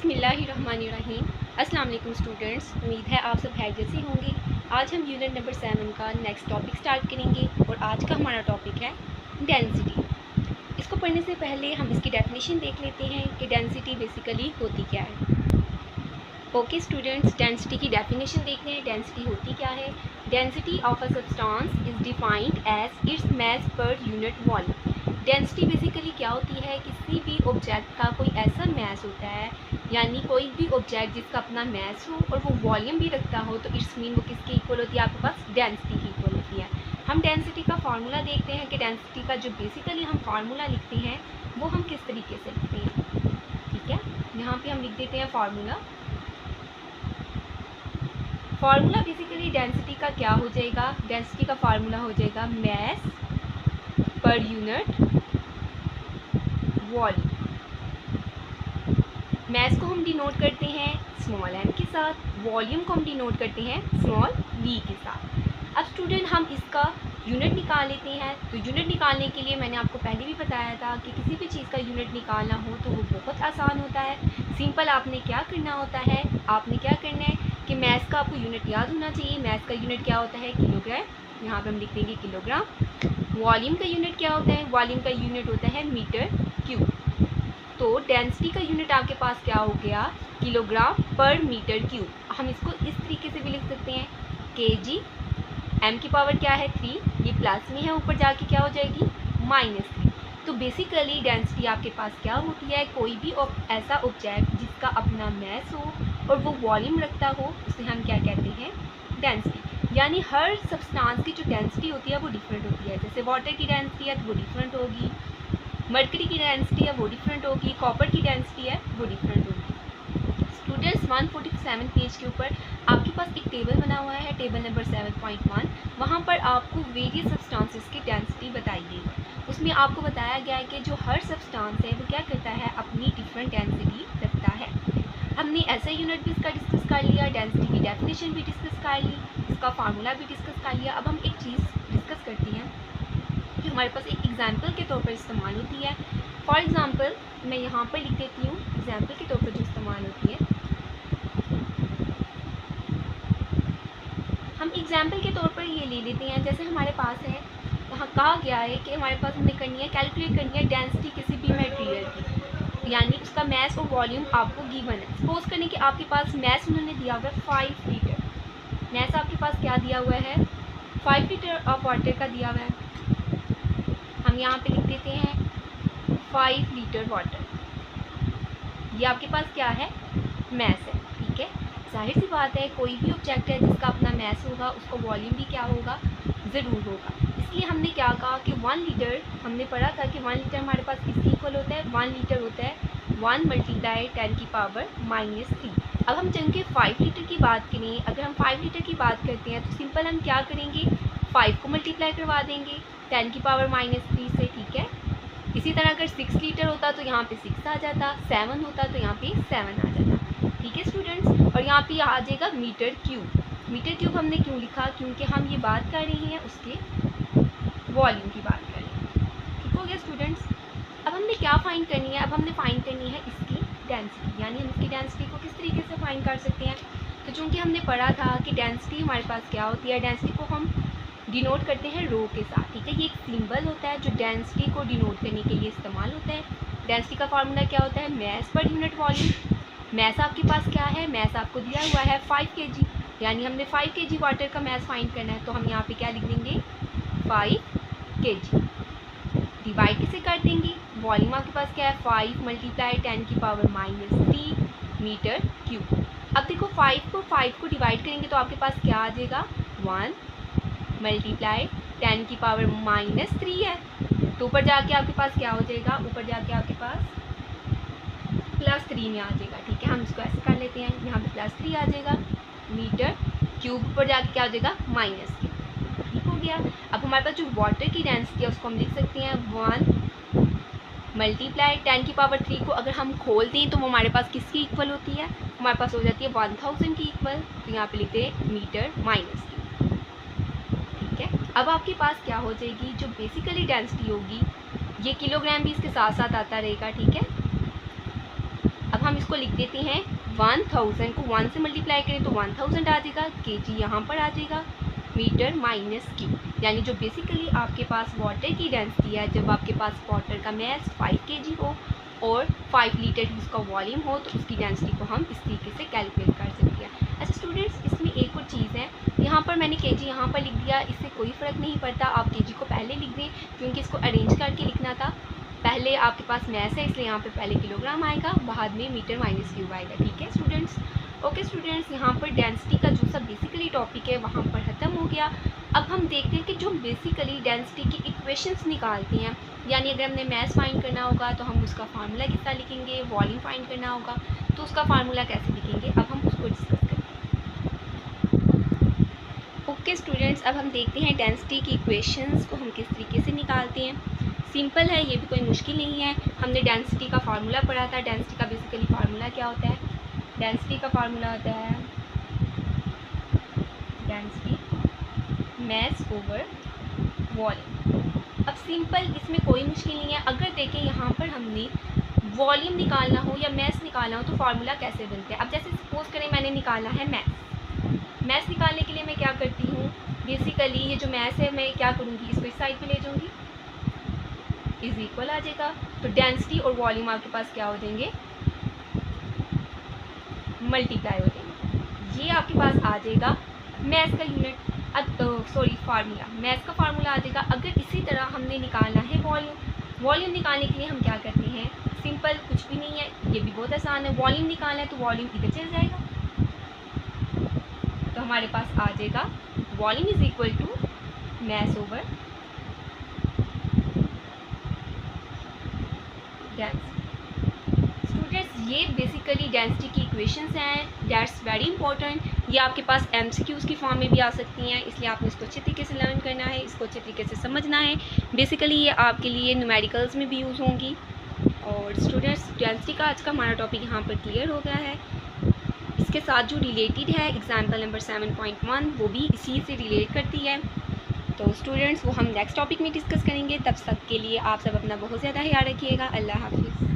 बिस्मिल्लाहिर्रहमानिर्रहीम। अस्सलाम वालेकुम स्टूडेंट्स, उम्मीद है आप सब खैरियत से होंगे। आज हम यूनिट नंबर 7 का नेक्स्ट टॉपिक स्टार्ट करेंगे और आज का हमारा टॉपिक है डेंसिटी। इसको पढ़ने से पहले हम इसकी डेफिनेशन देख लेते हैं कि डेंसिटी बेसिकली होती क्या है। ओके स्टूडेंट्स, डेंसिटी की डेफिनेशन देखते हैं। डेंसिटी होती क्या है। Density of a substance is defined as its mass per unit volume. Density basically क्या होती है, किसी भी ऑब्जेक्ट का कोई ऐसा मास होता है, यानी कोई भी ऑब्जेक्ट जिसका अपना मास हो और वो वॉल्यूम भी रखता हो, तो इट्स मीन वो किसकी इक्वल होती है, आपके पास डेंसिटी की इक्वल होती है। हम डेंसिटी का फार्मूला देखते हैं कि डेंसिटी का जो बेसिकली हम फार्मूला लिखते हैं वो हम किस तरीके से लिखते हैं। ठीक है, यहाँ पे हम लिख देते हैं फार्मूला बेसिकली डेंसिटी का क्या हो जाएगा। डेंसिटी का फार्मूला हो जाएगा मास पर यूनिट वॉल्यूम। मास को हम डिनोट करते हैं स्मॉल m के साथ, वॉल्यूम को हम डिनोट करते हैं स्मॉल v के साथ। अब स्टूडेंट हम इसका यूनिट निकाल लेते हैं। तो यूनिट निकालने के लिए मैंने आपको पहले भी बताया था कि किसी भी चीज़ का यूनिट निकालना हो तो वो बहुत आसान होता है। सिंपल आपने क्या करना होता है, आपने क्या करना है कि मास का आपको यूनिट याद होना चाहिए। मास का यूनिट क्या होता है, किलोग्राम। यहाँ पर हम लिख देंगे किलोग्राम। वॉल्यूम का यूनिट क्या होता है, वॉल्यूम का यूनिट होता है मीटर क्यूब। तो डेंसिटी का यूनिट आपके पास क्या हो गया, किलोग्राम पर मीटर क्यूब। हम इसको इस तरीके से भी लिख सकते हैं केजी। m की पावर क्या है 3, ये प्लस में है, ऊपर जाके क्या हो जाएगी -3। तो बेसिकली डेंसिटी आपके पास क्या होती है, कोई भी ऐसा ऑब्जेक्ट जिसका अपना मास हो और वो वॉल्यूम रखता हो, उसे हम क्या कहते हैं, डेंसिटी। यानी हर सब्सटेंस की जो डेंसिटी होती है वो डिफरेंट होती है। जैसे वाटर की डेंसिटी है तो वो डिफरेंट होगी, मर्करी की डेंसिटी है वो डिफरेंट होगी, कॉपर की डेंसिटी है वो डिफरेंट होगी। स्टूडेंट्स 147 पेज के ऊपर आपके पास एक टेबल बना हुआ है, टेबल नंबर 7.1। वहाँ पर आपको वेरियस सब्सटेंसेस की डेंसिटी बताई गई है। उसमें आपको बताया गया है कि जो हर सब्सटेंस है वो क्या करता है, अपनी डिफरेंट डेंसिटी रखता है। हमने ऐसा यूनिट भी इसका डिस्कस कर लिया, डेंसिटी की डेफिनेशन भी डिस्कस कर ली, इसका फार्मूला भी डिस्कस कर लिया। अब हम एक चीज़ डिस्कस करते हैं जो हमारे पास एक एग्जाम्पल के तौर पर इस्तेमाल होती है। फॉर एग्ज़ाम्पल मैं यहाँ पर लिख देती हूँ एग्जाम्पल के तौर पर जो इस्तेमाल होती है। हम एग्जाम्पल के तौर पर ये ले लेते हैं, जैसे हमारे पास है, वहाँ कहा गया है कि हमारे पास हमने करनी है, कैलकुलेट करनी है डेंसिटी किसी भी मटेरियल की, यानी उसका मास और वॉल्यूम आपको गिवन है। सपोज करने कि आपके पास मास उन्होंने दिया हुआ है 5 लीटर। मास आपके पास क्या दिया हुआ है, 5 लीटर ऑफ वाटर का दिया हुआ है। हम यहाँ पे लिख देते हैं 5 लीटर वाटर। ये आपके पास क्या है, मास है। ठीक है, जाहिर सी बात है कोई भी ऑब्जेक्ट है जिसका अपना मास होगा उसका वॉल्यूम भी क्या होगा, ज़रूर होगा। इसलिए हमने क्या कहा कि 1 लीटर, हमने पढ़ा था कि 1 लीटर हमारे पास किसकी इक्वल होता है, 1 लीटर होता है 1 × 10 की पावर -3। अब हम चूँकि 5 लीटर की बात करें, अगर हम 5 लीटर की बात करते हैं तो सिंपल हम क्या करेंगे, 5 को मल्टीप्लाई करवा देंगे 10 की पावर -3 से। ठीक है, इसी तरह अगर 6 लीटर होता तो यहाँ पे 6 आ जाता, 7 होता तो यहाँ पे 7 आ जाता। ठीक है स्टूडेंट्स, और यहाँ पे आ जाएगा मीटर क्यूब। मीटर क्यूब हमने क्यों लिखा, क्योंकि हम ये बात कर रहे हैं उसके वॉल्यूम की बात कर रहे हैं। ठीक हो गया स्टूडेंट्स। अब हमने क्या फाइंड करनी है, अब हमने फाइंड करनी है इसकी डेंसिटी, यानी हम इसकी डेंसिटी को किस तरीके से फाइंड कर सकते हैं। तो चूँकि हमने पढ़ा था कि डेंसिटी हमारे पास क्या होती है, डेंसिटी को हम डिनोट करते हैं रो के साथ। ठीक है, ये एक सिंबल होता है जो डेंसिटी को डिनोट करने के लिए इस्तेमाल होता है। डेंसिटी का फार्मूला क्या होता है, मास पर यूनिट वॉल्यूम। मास आपके पास क्या है, मास आपको दिया हुआ है 5 kg, यानी हमने 5 kg वाटर का मास फाइंड करना है। तो हम यहाँ पे क्या लिख देंगे, 5 kg। डिवाइड किसे कर देंगे, वॉल्यूम आपके पास क्या है, 5 × 10 की पावर -3 मीटर क्यूब। अब देखो 5 को डिवाइड करेंगे तो आपके पास क्या आ जाएगा, 1 × 10 की पावर -3 है। तो ऊपर जाके आपके पास क्या हो जाएगा, ऊपर जाके आपके पास +3 में आ जाएगा। ठीक है, हम इसको ऐसे कर लेते हैं, यहाँ पे +3 आ जाएगा मीटर क्यूब, ऊपर जाके क्या हो जाएगा -3। ठीक हो गया। अब हमारे पास जो वाटर की डेंसिटी है उसको हम लिख सकते हैं 1 × 10 की पावर 3 को अगर हम खोल दें तो वो हमारे पास किसकी इक्वल होती है, हमारे पास हो जाती है 1000 की इक्वल। तो यहाँ पे लिखते हैं मीटर -3। ठीक है, अब आपके पास क्या हो जाएगी, जो बेसिकली डेंसिटी होगी, ये किलोग्राम भी इसके साथ साथ आता रहेगा। ठीक है, अब हम इसको लिख देते हैं 1000 को 1 से मल्टीप्लाई करें तो 1000 आ जाएगा, kg यहाँ पर आ जाएगा, मीटर माइनस क्यू। यानी जो बेसिकली आपके पास वाटर की डेंसिटी है, जब आपके पास वाटर का मैस 5 kg हो और 5 लीटर ही उसका वॉल्यूम हो तो उसकी डेंसिटी को हम इस तरीके से कैलकुलेट कर सकते हैं। अच्छा स्टूडेंट्स, इसमें एक और चीज़ है, यहाँ पर मैंने kg यहाँ पर लिख दिया, इससे कोई फ़र्क नहीं पड़ता, आप kg को पहले लिख दें क्योंकि इसको अरेंज करके लिखना था। पहले आपके पास मैस है इसलिए यहाँ पे पहले किलोग्राम आएगा, बाद में मीटर माइनस क्यूब आएगा। ठीक है स्टूडेंट्स। ओके स्टूडेंट्स, यहाँ पर डेंसिटी का जो सब बेसिकली टॉपिक है वहाँ पर ख़त्म हो गया। अब हम देखते हैं कि जो बेसिकली डेंसिटी की इक्वेशंस निकालती हैं, यानी अगर हमने मैस फाइंड करना होगा तो हम उसका फार्मूला कितना लिखेंगे, वॉल्यूम फाइंड करना होगा तो उसका फार्मूला कैसे लिखेंगे, अब हम उसको डिस्कस करेंगे। ओके स्टूडेंट्स, अब हम देखते हैं डेंसिटी की इक्वेशंस को हम किस तरीके से निकालते हैं। सिंपल है, ये भी कोई मुश्किल नहीं है। हमने डेंसिटी का फार्मूला पढ़ा था। डेंसिटी का बेसिकली फार्मूला क्या होता है, डेंसिटी का फार्मूला होता है डेंसिटी मैस ओवर वॉल्यूम। अब सिंपल, इसमें कोई मुश्किल नहीं है। अगर देखें यहाँ पर हमने वॉल्यूम निकालना हो या मैस निकालना हो तो फार्मूला कैसे बनते हैं। अब जैसे सपोज करें मैंने निकाला है मैस निकालने के लिए मैं क्या करती हूँ, बेसिकली ये जो मैस है मैं क्या करूँगी, इसको इस साइड पे ले जाऊँगी, इज इक्वल आ जाएगा। तो डेंसिटी और वॉल्यूम आपके पास क्या हो जाएंगे, मल्टीप्लाई हो जाएंगे। ये आपके पास आ जाएगा मैस का यूनिट, फार्मूला, मैस का फार्मूला आ जाएगा। अगर इसी तरह हमने निकालना है वॉल्यूम निकालने के लिए हम क्या करते हैं, सिंपल, कुछ भी नहीं है, ये भी बहुत आसान है। वॉल्यूम निकालना है तो वॉल्यूम इधर चल जाएगा, तो हमारे पास आ जाएगा volume is equal to mass over density. Students, ये बेसिकली डेंसिटी की इक्वेशंस हैं, दैट्स वेरी इंपॉर्टेंट। ये आपके पास MCQs की फॉर्म में भी आ सकती हैं, इसलिए आपने इसको अच्छे तरीके से लर्न करना है, इसको अच्छे तरीके से समझना है। बेसिकली ये आपके लिए न्यूमेरिकल्स में भी यूज़ होंगी। और स्टूडेंट्स, डेंसिटी का आज का हमारा टॉपिक यहाँ पर क्लियर हो गया है। इसके साथ जो रिलेटेड है एग्जाम्पल नंबर 7.1 वो भी इसी से रिलेट करती है। तो स्टूडेंट्स, वो हम नेक्स्ट टॉपिक में डिस्कस करेंगे। तब तक के लिए आप सब अपना बहुत ज़्यादा ख्याल रखिएगा। अल्लाह हाफिज़।